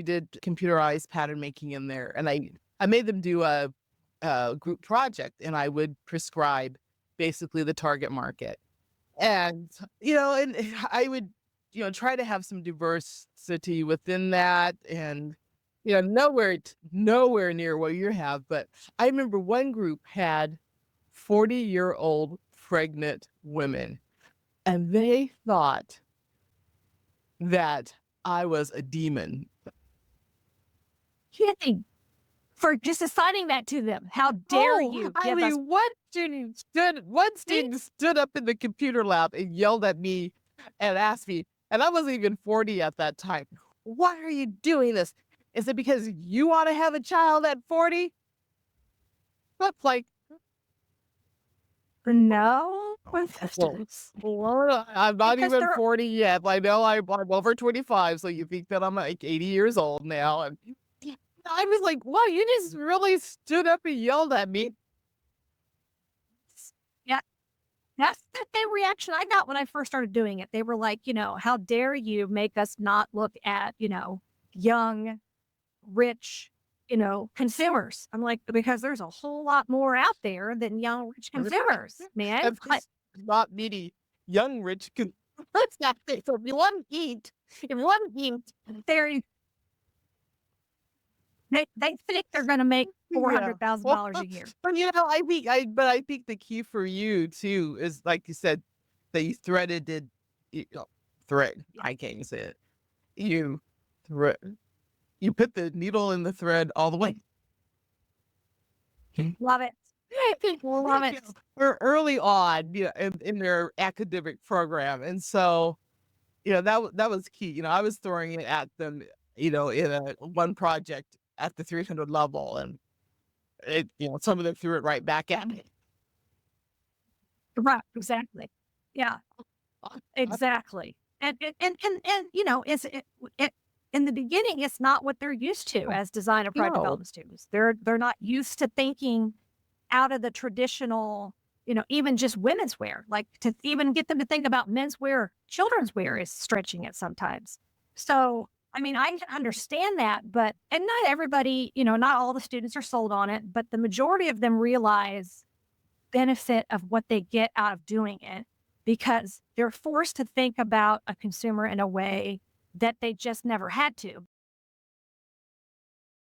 we did computerized pattern making in there, and I made them do a group project, and I would prescribe basically the target market. And, and I would, try to have some diversity within that and, nowhere near what you have. But I remember one group had 40-year-old pregnant women, and they thought that I was a demon. Kidding. For just assigning that to them. How dare Oh, you I give us mean, one student stood up in the computer lab and yelled at me and asked me, and I wasn't even 40 at that time, "Why are you doing this? Is it because you want to have a child at 40?" That's like, no well, questions. I'm not Because even they're 40 yet. I know I'm over 25, so you think that I'm like 80 years old now. And I was like, wow, you just really stood up and yelled at me. yeah, that's the same reaction I got when I first started doing it. They were like, how dare you make us not look at, young, rich, consumers. I'm like, because there's a whole lot more out there than young, rich consumers, man. And this not many young rich can. Exactly. So if you want to eat, They're they think they're gonna make four yeah. hundred thousand Well, dollars a year. but I think the key for you too is like you said, that you threaded it. Thread. Yeah. I can't even say it. You thread. You put the needle in the thread all the way. Love it. I think Love it. we're early on, in their academic program, and so that was key. I was throwing it at them, in a one project at the 300 level, and some of them threw it right back at me. Right, exactly. Yeah, Uh, uh, exactly. And it in the beginning, it's not what they're used to as design and product No, development students. They're not used to thinking out of the traditional, even just women's wear. Like to even get them to think about menswear, children's wear is stretching it sometimes. So, I mean, I can understand that, but and not everybody, not all the students are sold on it, but the majority of them realize benefit of what they get out of doing it because they're forced to think about a consumer in a way that they just never had to